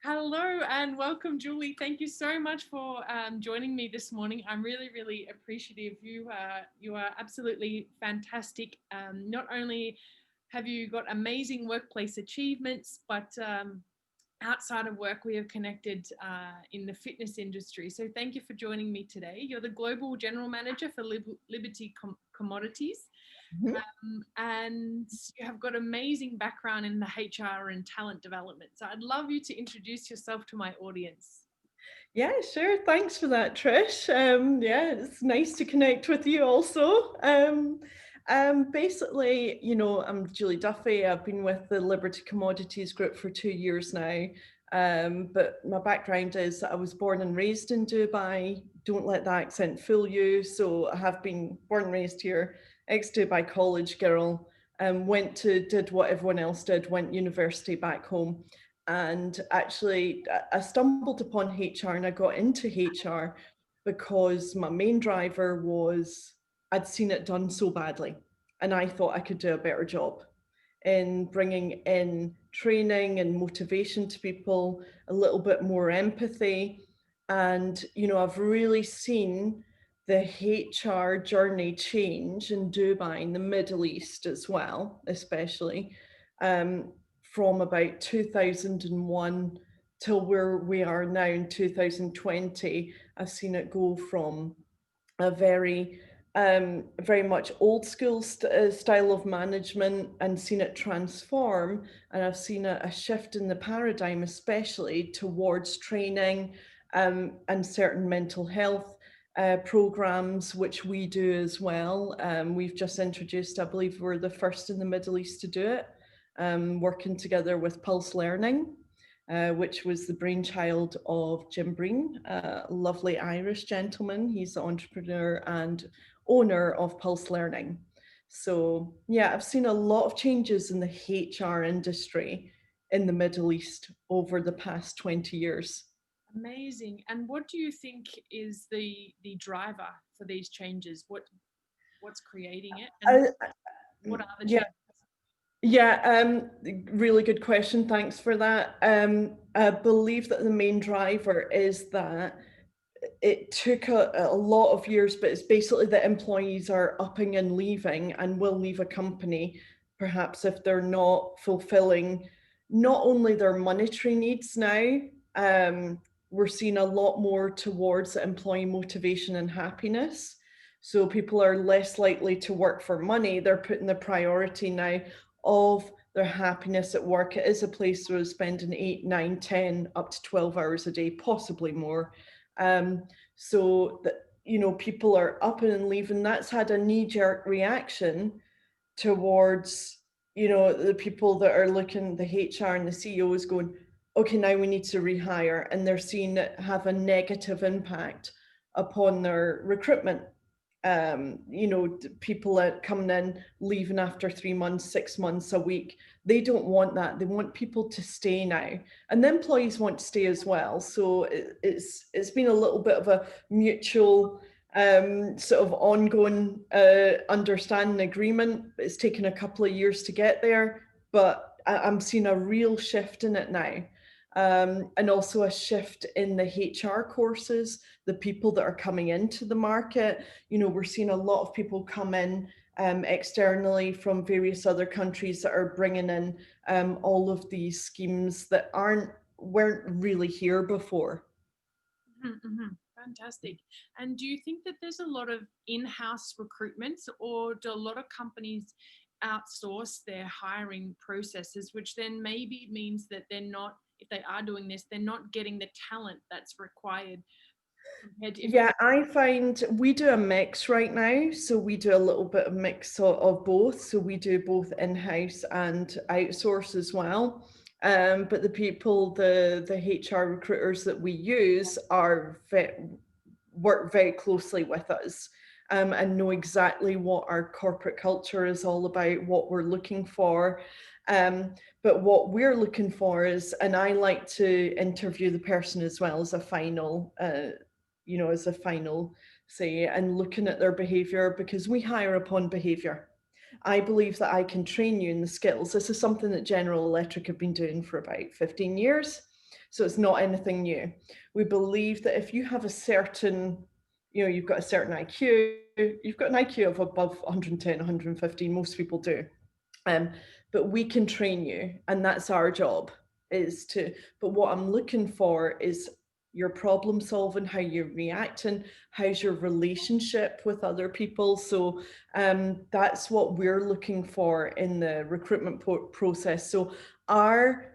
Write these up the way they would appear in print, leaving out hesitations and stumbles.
Hello and welcome, Julie. Thank you so much for joining me this morning. I'm really, really appreciative. You are absolutely fantastic. Not only have you got amazing workplace achievements, but outside of work, we have connected in the fitness industry. So thank you for joining me today. You're the Global General Manager for Liberty Commodities. Mhm. And you have got amazing background in the HR and talent development. So I'd love you to introduce yourself to my audience. Yeah, sure. Thanks for that, Trish. Yeah, it's nice to connect with you also. Basically, I'm Julie Duffy. I've been with the Liberty Commodities Group for 2 years now. But my background is that I was born and raised in Dubai. Don't let the accent fool you. So I have been born and raised here, ex-Dubai college girl. Did what everyone else did, went university back home. And actually, I stumbled upon HR and I got into HR because my main driver was I'd seen it done so badly. And I thought I could do a better job in bringing in training and motivation to people, a little bit more empathy. And, I've really seen the HR journey change in Dubai, in the Middle East as well, especially. Um, from about 2001 till where we are now in 2020, I've seen it go from a very much old school style of management and seen it transform. And I've seen a shift in the paradigm, especially towards training and certain mental health programs, which we do as well. We've just introduced, I believe we're the first in the Middle East to do it, working together with Pulse Learning. Which was the brainchild of Jim Breen, a lovely Irish gentleman. He's the entrepreneur and owner of Pulse Learning. So, yeah, I've seen a lot of changes in the HR industry in the Middle East over the past 20 years. Amazing. And what do you think is the driver for these changes? What's creating it, and I, what are the yeah, changes? yeah, really good question. Thanks for that. I believe that the main driver is that it took a lot of years, but it's basically that employees are upping and leaving and will leave a company, perhaps if they're not fulfilling not only their monetary needs now, we're seeing a lot more towards employee motivation and happiness. So people are less likely to work for money. They're putting the priority now of their happiness at work. It is a place where they're spending 8, 9, 10, up to 12 hours a day, possibly more. So that people are up and leaving. That's had a knee-jerk reaction towards the people that are looking, the HR and the CEOs going, okay, now we need to rehire, and they're seeing it have a negative impact upon their recruitment. People that coming in, leaving after 3 months, 6 months, a week, they don't want that. They want people to stay now, and the employees want to stay as well. So it's been a little bit of a mutual sort of ongoing understanding agreement. It's taken a couple of years to get there, but I'm seeing a real shift in it now. And also a shift in the HR courses, the people that are coming into the market. We're seeing a lot of people come in externally from various other countries that are bringing in all of these schemes that weren't really here before. Mhm, mhm. Fantastic. And do you think that there's a lot of in-house recruitments, or do a lot of companies outsource their hiring processes, which then maybe means that they're not, if they are doing this, they're not getting the talent that's required compared to if Yeah, I find we do a mix right now. So we do a little bit of mix of both. So we do both in-house and outsource as well. But the people, the HR recruiters that we use work very closely with us, and know exactly what our corporate culture is all about, what we're looking for. But what we're looking for is, and I like to interview the person as well as a final say, and looking at their behavior, because we hire upon behavior. I believe that I can train you in the skills. This is something that General Electric have been doing for about 15 years. So it's not anything new. We believe that if you have a certain, you've got a certain IQ, you've got an IQ of above 110, 115, most people do. Um, but we can train you, and that's our job is to, but what I'm looking for is your problem solving, how you're reacting, how's your relationship with other people. So that's what we're looking for in the recruitment process. So our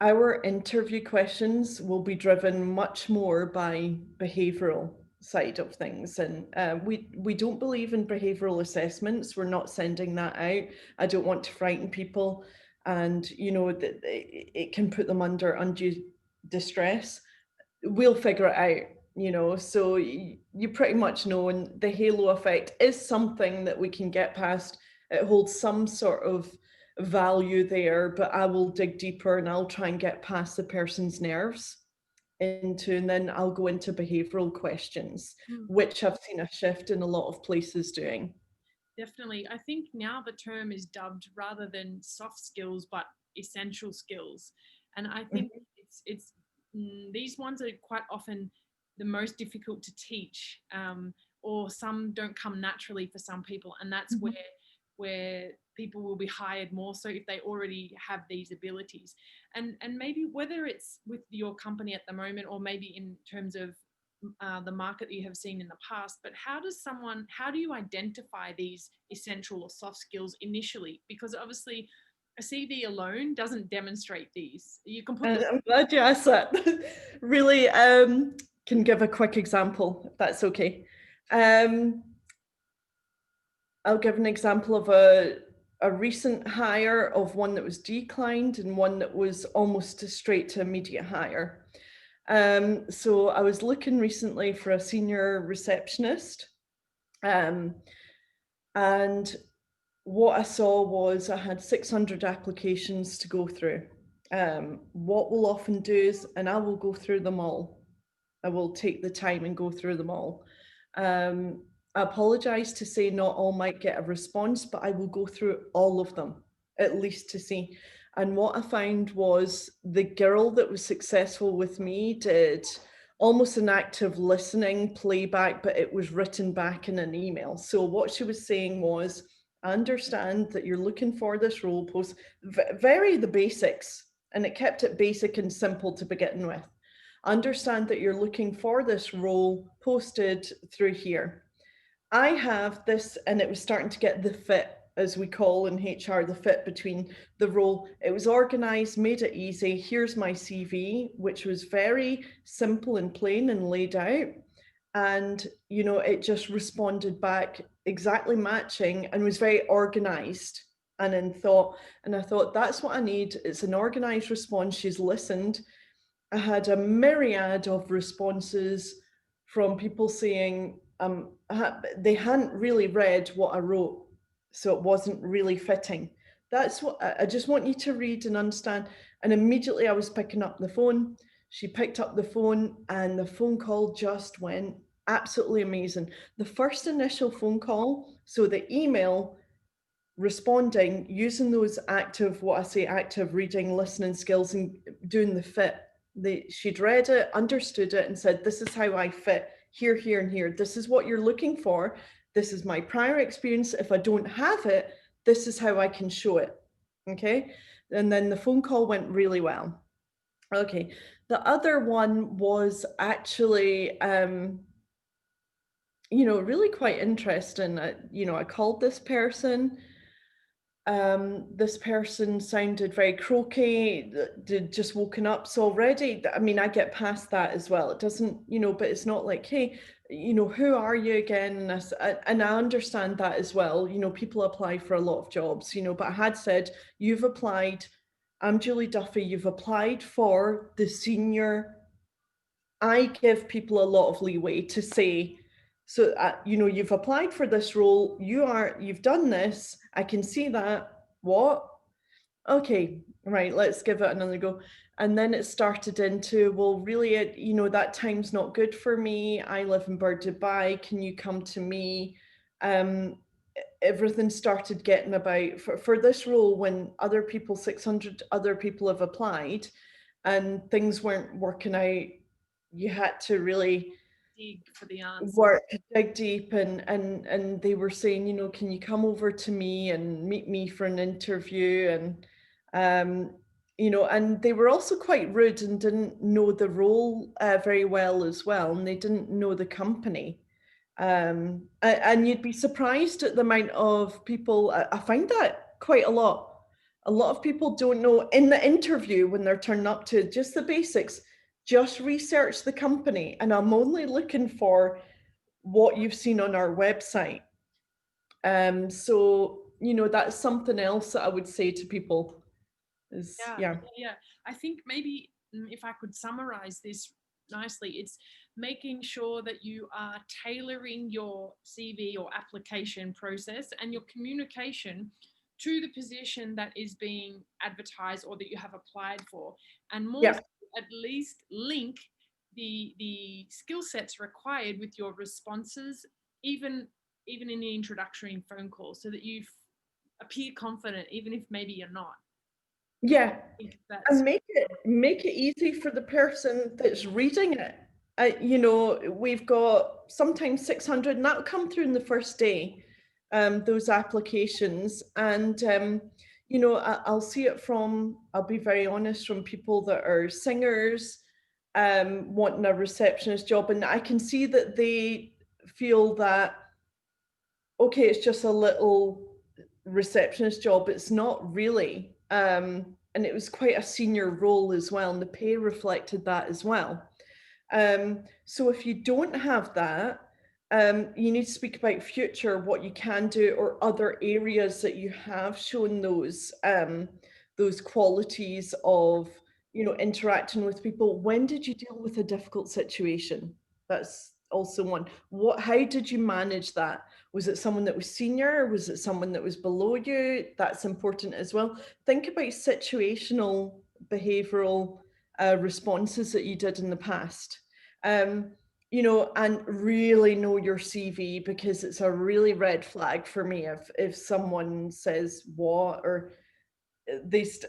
our interview questions will be driven much more by behavioral side of things, and we don't believe in behavioral assessments. We're not sending that out. I don't want to frighten people, and that it can put them under undue distress. We'll figure it out, so you pretty much know, and the halo effect is something that we can get past. It holds some sort of value there, but I will dig deeper and I'll try and get past the person's nerves into, and then I'll go into behavioral questions, Mm. which I've seen a shift in a lot of places doing. Definitely. I think now the term is dubbed rather than soft skills, but essential skills. And I think Mhm. these ones are quite often the most difficult to teach, or some don't come naturally for some people, and that's Mhm. where people will be hired more so if they already have these abilities. And maybe whether it's with your company at the moment or maybe in terms of the market that you have seen in the past, but how do you identify these essential or soft skills initially? Because obviously a CV alone doesn't demonstrate these. You can put And the I'm glad you asked that. Really, can give a quick example, if that's okay. Um, I'll give an example of a recent hire, of one that was declined and one that was almost straight to immediate hire. So I was looking recently for a senior receptionist, um, and what I saw was I had 600 applications to go through. What we'll often do is, and I will go through them all. I will take the time and go through them all. Um, I apologize to say not all might get a response, but I will go through all of them, at least to see. And what I found was the girl that was successful with me did almost an active listening playback, but it was written back in an email. So what she was saying was, I understand that you're looking for this role post, very the basics, and it kept it basic and simple to begin with. Understand that you're looking for this role posted through here. I have this, and it was starting to get the fit, as we call in HR, the fit between the role. It was organized, made it easy. Here's my CV, which was very simple and plain and laid out. And, it just responded back exactly matching and was very organized and in thought. And I thought, that's what I need. It's an organized response. She's listened. I had a myriad of responses from people saying they hadn't really read what I wrote, so it wasn't really fitting. That's what I just want you to read and understand. And immediately I was picking up the phone. She picked up the phone, and the phone call just went absolutely amazing. The first initial phone call, so the email responding, using those active, what I say, active reading, listening skills, and doing the fit. She'd read it, understood it, and said, "This is how I fit here, here, and here. This is what you're looking for. This is my prior experience. If I don't have it, this is how I can show it." Okay. And then the phone call went really well. Okay. The other one was actually, really quite interesting. I called this person. This person sounded very croaky, they'd just woken up. So already, I mean, I get past that as well. It doesn't, but it's not like, hey, who are you again? And I understand that as well. People apply for a lot of jobs, but I had said, you've applied, I'm Julie Duffy, you've applied for the senior. I give people a lot of leeway to say, so you've applied for this role, you've done this, I can see that. What? Okay, right, let's give it another go. And then it started into, well, really, that time's not good for me. I live in Bird Dubai. Can you come to me? Um, Everything started getting about for this role when 600 other people have applied. and things weren't working out, you had to really Dig for the answer. work, dig deep, and they were saying, can you come over to me and meet me for an interview? And and they were also quite rude and didn't know the role very well as well, and they didn't know the company. And you'd be surprised at the amount of people. I find that quite a lot. A lot of people don't know in the interview when they're turning up to just the basics. Just research the company, and I'm only looking for what you've seen on our website. So that's something else that I would say to people is, Yeah, yeah. yeah. I think maybe if I could summarize this nicely, it's making sure that you are tailoring your CV or application process and your communication to the position that is being advertised or that you have applied for, and more Yeah. so, at least link the skill sets required with your responses, even in the introductory phone call, so that you appear confident, even if maybe you're not. Yeah. I think And that's make it easy for the person that's reading it. We've got sometimes 600, and that'll come through in the first day, those applications. And, I'll see it from, I'll be very honest, from people that are singers, wanting a receptionist job. And I can see that they feel that, okay, it's just a little receptionist job. It's not really. And it was quite a senior role as well, and the pay reflected that as well. So if you don't have that, you need to speak about future, what you can do, or other areas that you have shown those qualities of, interacting with people. When did you deal with a difficult situation? That's also one. How did you manage that? Was it someone that was senior? Was it someone that was below you? That's important as well. Think about situational behavioral responses that you did in the past. Um, and really know your CV, because it's a really red flag for me if someone says what, or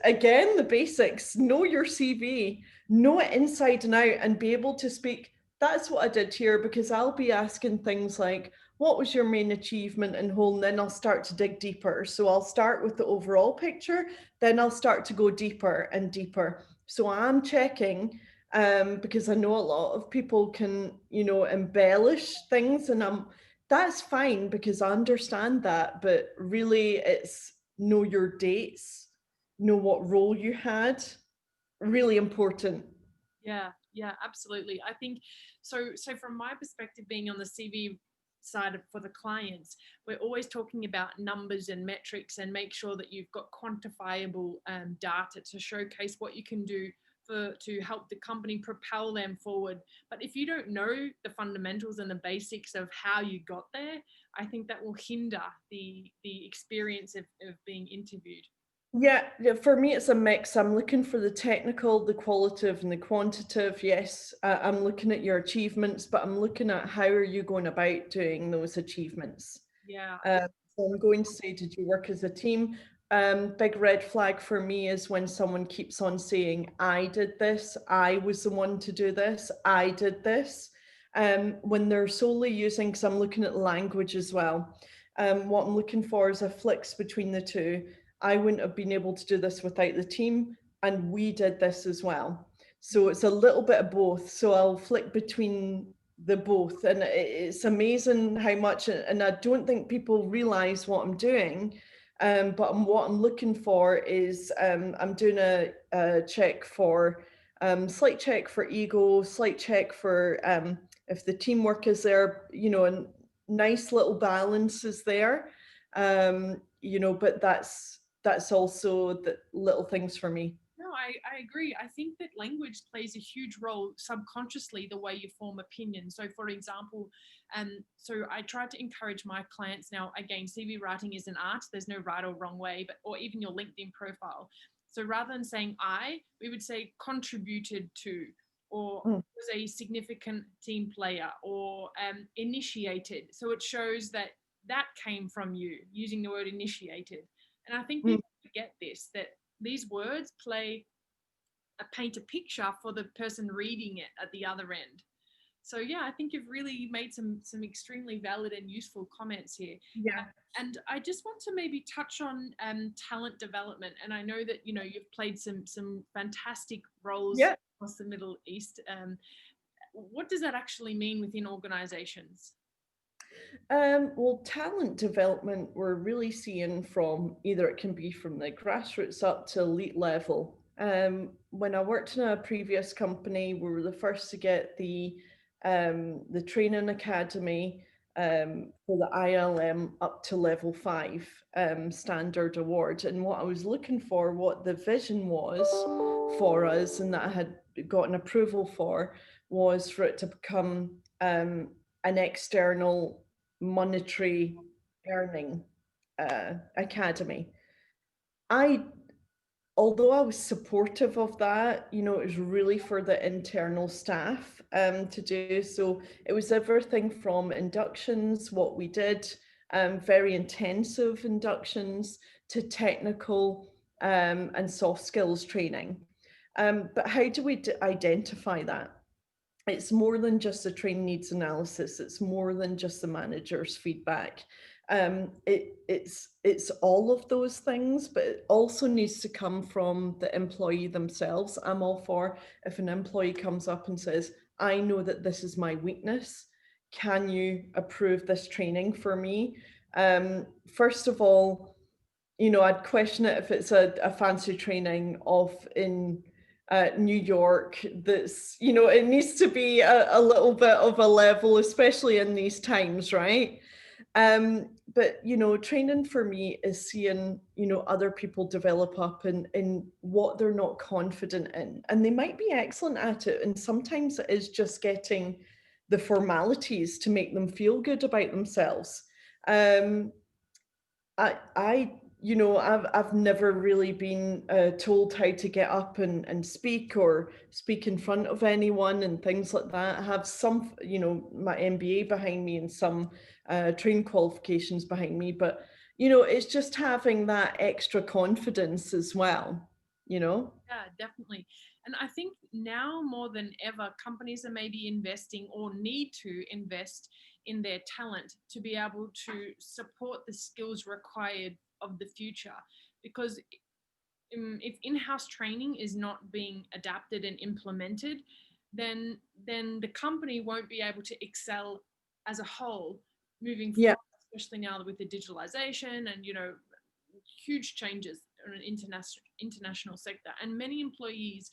again, the basics. Know your CV, know it inside and out, and be able to speak. That's what I did here, because I'll be asking things like, what was your main achievement and whole? And then I'll start to dig deeper. So I'll start with the overall picture, then I'll start to go deeper and deeper. So I'm checking, because I know a lot of people can, embellish things, and that's fine, because I understand that. But really, it's know your dates, know what role you had. Really important. yeah, yeah, absolutely. I think so. So from my perspective, being on the CV side for the clients, we're always talking about numbers and metrics, and make sure that you've got quantifiable data to showcase what you can do to help the company propel them forward. But if you don't know the fundamentals and the basics of how you got there, I think that will hinder the experience of being interviewed. Yeah, yeah, for me, it's a mix. I'm looking for the technical, the qualitative, and the quantitative. Yes, I'm looking at your achievements, but I'm looking at how are you going about doing those achievements. Yeah, So I'm going to say, did you work as a team? Big red flag for me is when someone keeps on saying, I did this, I was the one to do this, I did this. When they're solely using, because I'm looking at language as well. What I'm looking for is a flicks between the two. I wouldn't have been able to do this without the team, and we did this as well. So it's a little bit of both. So I'll flick between the both, and it's amazing how much. And I don't think people realize what I'm doing. But what I'm looking for is, I'm doing a check for, slight check for ego, slight check for, if the teamwork is there, and nice little balance is there. But that's also the little things for me. no, I agree. I think that language plays a huge role subconsciously, the way you form opinion. So, for example, so I try to encourage my clients now. Again, CV writing is an art. There's no right or wrong way, but or even your LinkedIn profile. So rather than saying I, we would say contributed to, or Mm, was a significant team player, or initiated. So it shows that that came from you, using the word initiated. And I think mm, people forget this, that these words play paint a picture for the person reading it at the other end. So yeah, I think you've really made some extremely valid and useful comments here. Yeah. And I just want to maybe touch on talent development. And I know that you've played some fantastic roles Yeah. across the Middle East. What does that actually mean within organizations? Well, talent development we're really seeing from either it can be from the grassroots up to elite level. When I worked in a previous company, we were the first to get the training academy for the ILM up to level 5 standard award. And what I was looking for, what the vision was for us, and that I had gotten approval for, was for it to become an external monetary earning academy. I, although I was supportive of that, it was really for the internal staff to do. So it was everything from inductions, what we did, very intensive inductions, to technical and soft skills training. But how do we identify that? It's more than just the train needs analysis. It's more than just the manager's feedback. It's all of those things, but it also needs to come from the employee themselves. I'm all for if an employee comes up and says, "I know that this is my weakness. Can you approve this training for me?" First of all, I'd question it if it's a fancy training of in New York. That's, it needs to be a little bit of a level, especially in these times, right? But training for me is seeing, other people develop up in what they're not confident in. And they might be excellent at it. And sometimes it is just getting the formalities to make them feel good about themselves. Um, I've never really been told how to get up and speak or speak in front of anyone and things like that. I have some, my MBA behind me and some training qualifications behind me, but it's just having that extra confidence as well, you know? Yeah, definitely. And I think now more than ever, companies are maybe investing or need to invest in their talent to be able to support the skills required of the future. Because if in-house training is not being adapted and implemented, then the company won't be able to excel as a whole moving Yeah. forward, especially now with the digitalization and huge changes in an international sector. And many employees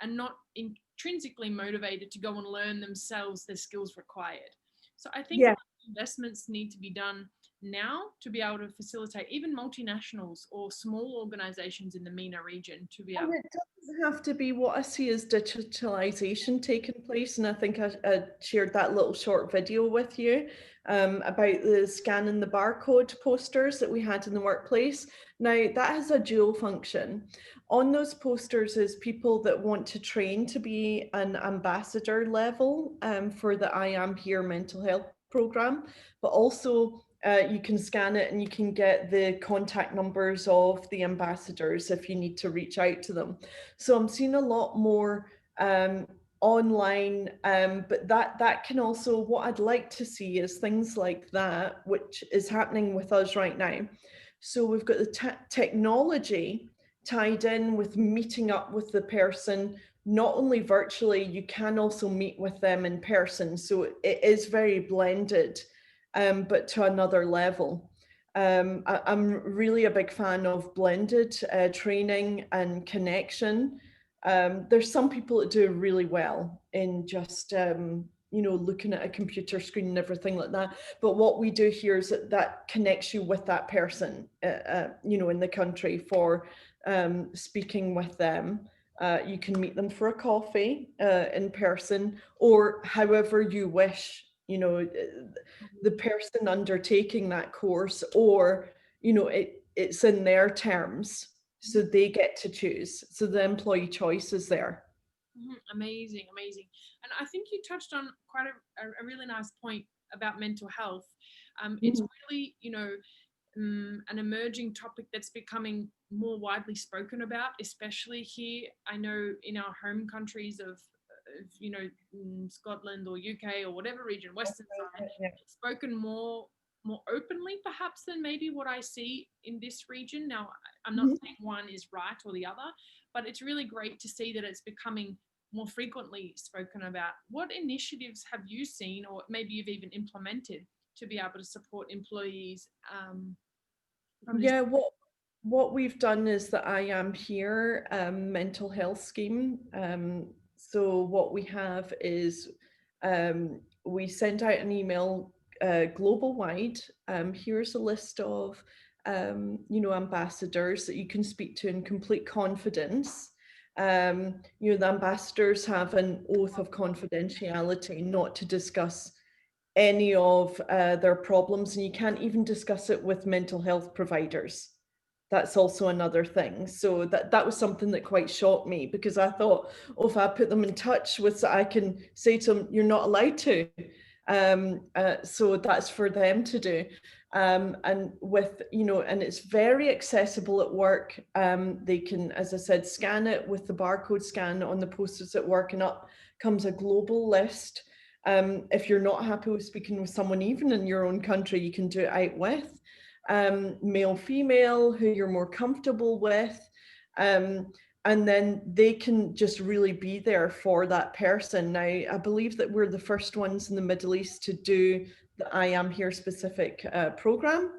are not intrinsically motivated to go and learn themselves the skills required. So I think a Yeah. lot of investments need to be done now to be able to facilitate even multinationals or small organizations in the MENA region to be And able. it doesn't have to be what I see as digitalization taking place. And I think I shared that little short video with you about the scanning the barcode posters that we had in the workplace. Now, that has a dual function. On those posters is people that want to train to be an ambassador level for the I Am Here mental health program, but also you can scan it and you can get the contact numbers of the ambassadors if you need to reach out to them. So I'm seeing a lot more online, but that can also, what I'd like to see is things like that, which is happening with us right now. So we've got the technology tied in with meeting up with the person, not only virtually, you can also meet with them in person. So it is very blended, but to another level. I'm really a big fan of blended training and connection. There's some people that do really well in just looking at a computer screen and everything like that. But what we do here is that connects you with that person, in the country for speaking with them. You can meet them for a coffee in person, or however you wish. The person undertaking that course, or it's in their terms, so they get to choose, so the employee choice is there. Amazing, amazing. And I think you touched on quite a really nice point about mental health. It's Mhm. really, an emerging topic that's becoming more widely spoken about, especially here. I know in our home countries of Scotland or UK or whatever region, Western side, Yeah. it's spoken more openly perhaps than maybe what I see in this region. Now, I'm not Mhm. saying one is right or the other, but it's really great to see that it's becoming more frequently spoken about. What initiatives have you seen, or maybe you've even implemented, to be able to support employees from this? Yeah, what we've done is the I Am Here mental health scheme. So what we have is we send out an email global wide. Here's a list of ambassadors that you can speak to in complete confidence. The ambassadors have an oath of confidentiality not to discuss any of their problems, and you can't even discuss it with mental health providers. That's also another thing. So that was something that quite shocked me, because I thought, oh, if I put them in touch with, I can say to them, you're not allowed to. So that's for them to do. And and it's very accessible at work. They can, as I said, scan it with the barcode scan on the posters at work, and up comes a global list. If you're not happy with speaking with someone, even in your own country, you can do it out with male, female, who you're more comfortable with. Um, and then they can just really be there for that person. Now, I believe that we're the first ones in the Middle East to do the I Am Here specific program.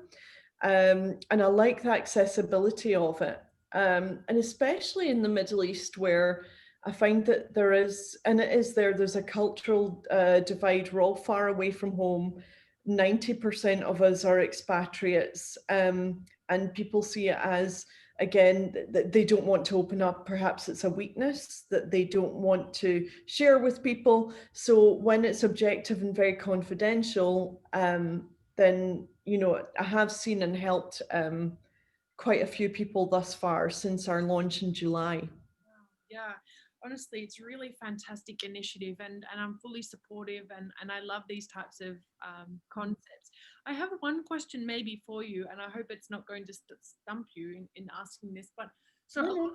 And I like the accessibility of it. And especially in the Middle East, where I find that there is, and it is there's a cultural divide. We're all far away from home. 90% of us are expatriates, and people see it as, again, that they don't want to open up. Perhaps it's a weakness that they don't want to share with people. So when it's objective and very confidential, then I have seen and helped quite a few people thus far since our launch in July. Yeah, honestly, it's really fantastic initiative, and I'm fully supportive, and I love these types of concepts. I have one question maybe for you, and I hope it's not going to stump you in asking this, but so No, no.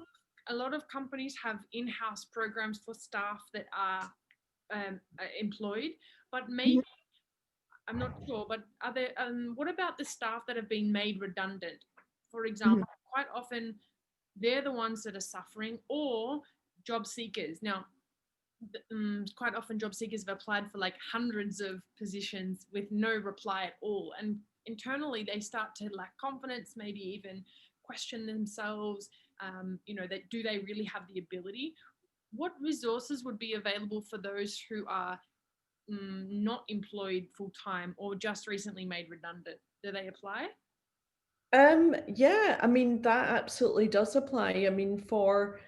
a lot of companies have in-house programs for staff that are employed, but Mhm, maybe I'm not sure, but are there what about the staff that have been made redundant? For mhm, example, quite often they're the ones that are suffering, or job seekers. Now, quite often job seekers have applied for like hundreds of positions with no reply at all. And internally, they start to lack confidence, maybe even question themselves. That do they really have the ability? What resources would be available for those who are not employed full time or just recently made redundant? Do they apply? yeah, I mean, that absolutely does apply. I mean, for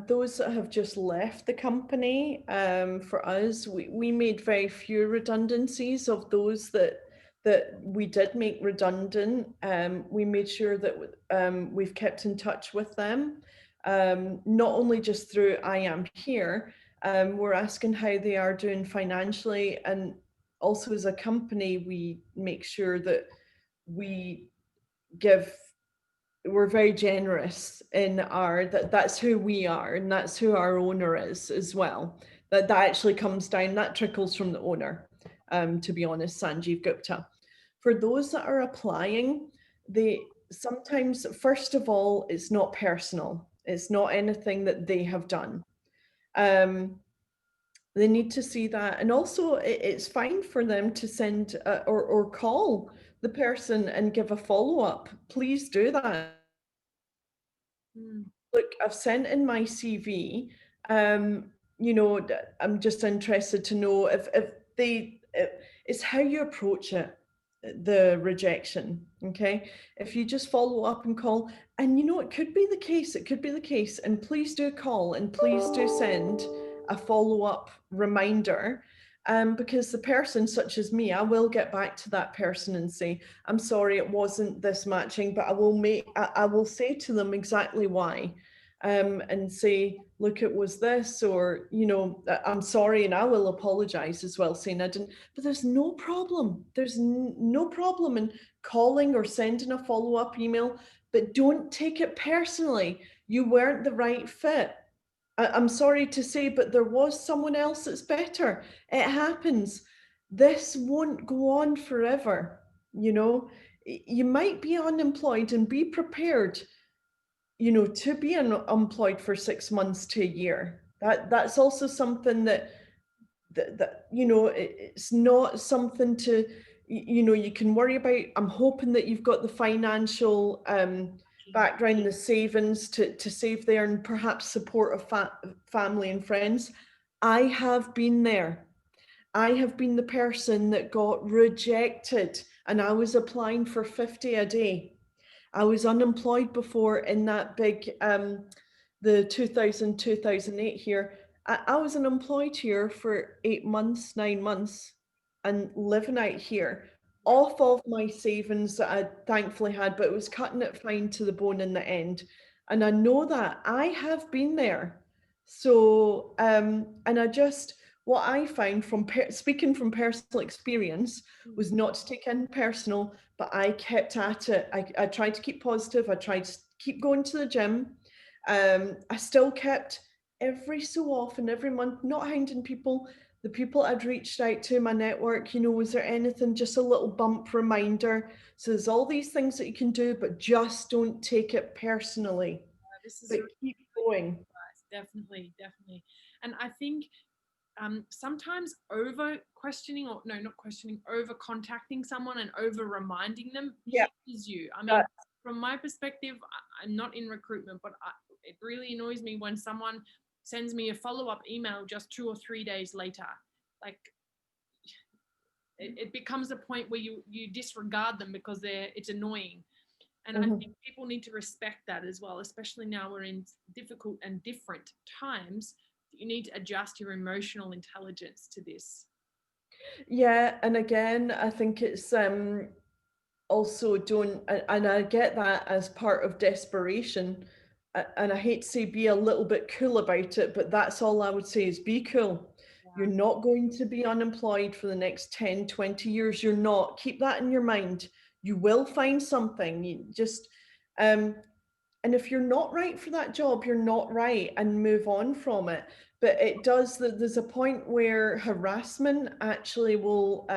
those that have just left the company, for us, we made very few redundancies. Of those that we did make redundant, we made sure that we've kept in touch with them, not only just through I Am Here. We're asking how they are doing financially, and also as a company, we make sure that we give we're very generous in our that's who we are, and that's who our owner is as well. That actually comes down, that trickles from the owner, to be honest, Sanjeev Gupta. For those that are applying, they sometimes, first of all, it's not personal, it's not anything that they have done. um, they need to see that, and also it's fine for them to send or call the person and give a follow-up. Please do that. Mm, Look, I've sent in my CV. I'm just interested to know if it's how you approach it, the rejection. Okay, if you just follow up and call, and it could be the case. It could be the case, and please do call, and please do send a follow up reminder. Because the person, such as me, I will get back to that person and say, I'm sorry, it wasn't this matching, but I will say to them exactly why, and say, look, it was this, or I'm sorry, and I will apologize as well, saying I didn't. But there's no problem. There's no problem, and calling or sending a follow-up email, but don't take it personally. You weren't the right fit. I'm sorry to say, but there was someone else that's better. It happens. This won't go on forever. You know, you might be unemployed, and be prepared, to be unemployed for 6 months to a year. That's also something that it's not something to you can worry about. I'm hoping that you've got the financial background, the savings to save there, and perhaps support of family and friends. I have been there. I have been the person that got rejected, and I was applying for 50 a day. I was unemployed before in that big the 2008 here. I was unemployed here for 8 months, 9 months, and living out here Yeah. off of my savings that I thankfully had, but it was cutting it fine to the bone in the end. And I know that I have been there. So, and I just, what I found from speaking from personal experience was not to take in personal, but I kept at it. I tried to keep positive. I tried to keep going to the gym. I still kept every so often, every month, not hounding people. The people I'd reached out to, my network, was there anything, just a little bump reminder. So there's all these things that you can do, but just don't take it personally, This is but really keep great going. advice. Definitely, definitely. And I think sometimes over questioning, or no, not questioning, over contacting someone and over reminding them Yeah, hinders you. I mean, that, from my perspective, I'm not in recruitment, but it really annoys me when someone sends me a follow-up email just 2 or 3 days later. Like, it becomes a point where you disregard them because it's annoying. And I mhm. think people need to respect that as well, especially now we're in difficult and different times. You need to adjust your emotional intelligence to this. Yeah, and again, I think it's also don't, and I get that as part of desperation. And I hate to say be a little bit cool about it, but that's all I would say is be cool. You're Yeah. not going to be unemployed for the next 10, 20 years. You're not. Keep that in your mind. You will find something. You just um and if you're not right for that job, you're not right, and move on from it. But it does that. There's a point where harassment actually will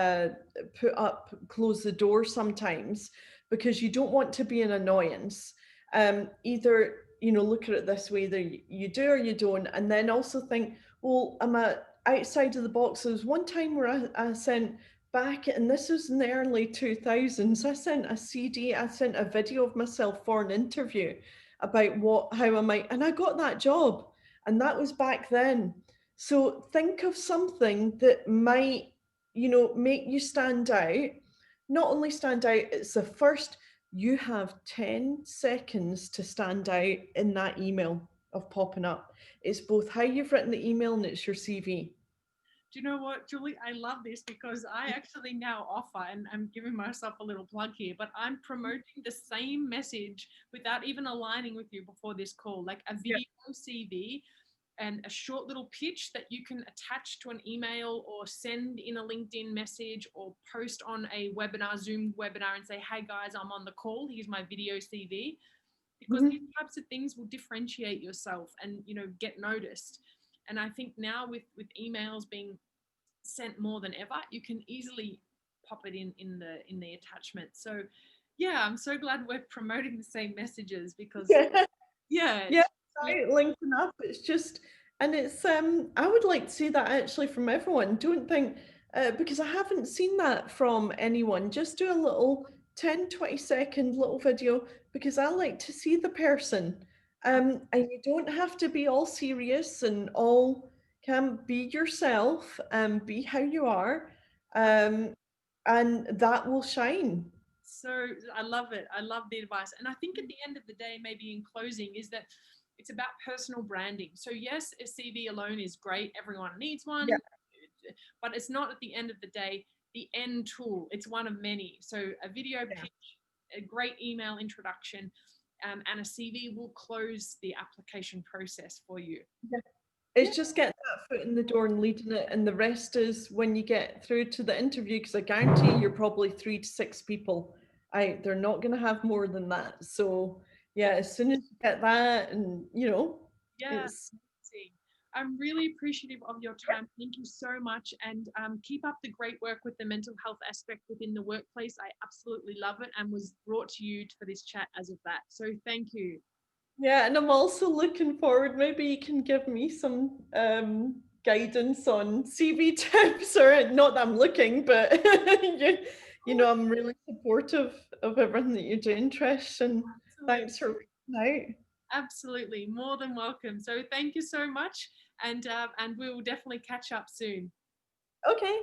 close the door sometimes, because you don't want to be an annoyance. Either, look at it this way: either you do or you don't. And then also think, well, I'm outside of the box. There was one time where I sent back, and this was in the early 2000s, I sent a CD, I sent a video of myself for an interview about how I might, and I got that job, and that was back then. So think of something that might, make you stand out. Not only stand out, it's the first, you have 10 seconds to stand out in that email of popping up. It's both how you've written the email and it's your CV. Do you know what, Julie? I love this because I actually now offer, and I'm giving myself a little plug here, but I'm promoting the same message without even aligning with you before this call, like a Yeah. video CV and a short little pitch that you can attach to an email or send in a LinkedIn message or post on a webinar, Zoom webinar, and say, hey guys, I'm on the call. Here's my video CV. Because these Mhm. types of things will differentiate yourself and get noticed. And I think now with emails being sent more than ever, you can easily pop it in the attachment. So yeah, I'm so glad we're promoting the same messages because yeah, Yeah, it's really, right, linking up. It's just, and it's I would like to see that actually from everyone. Don't think because I haven't seen that from anyone. Just do a little 10, 20 second little video, because I like to see the person. And you don't have to be all serious and all, can be yourself and be how you are. Um, and that will shine. so I love it. I love the advice. And I think at the end of the day, maybe in closing, is that it's about personal branding. So yes, a CV alone is great. Everyone needs Yeah, one, but it's not at the end of the day the end tool. It's one of many. So a video yeah. pitch, a great email introduction, and a CV will close the application process for you. Yeah. It's just getting that foot in the door and leading it, and the rest is when you get through to the interview, because I guarantee you're probably 3 to 6 people they're not going to have more than that. So yeah, as soon as you get that, and Yeah. it's Amazing. I'm really appreciative of your time. Thank you so much. And keep up the great work with the mental health aspect within the workplace. I absolutely love it and was brought to you for this chat as of that. So thank you. yeah, and I'm also looking forward. Maybe you can give me some guidance on CV tips, or not that I'm looking, but I'm really supportive of everything that you're doing, Trish, and Absolutely. thanks for reaching out. Absolutely. More than welcome. So thank you so much. And we will definitely catch up soon. Okay.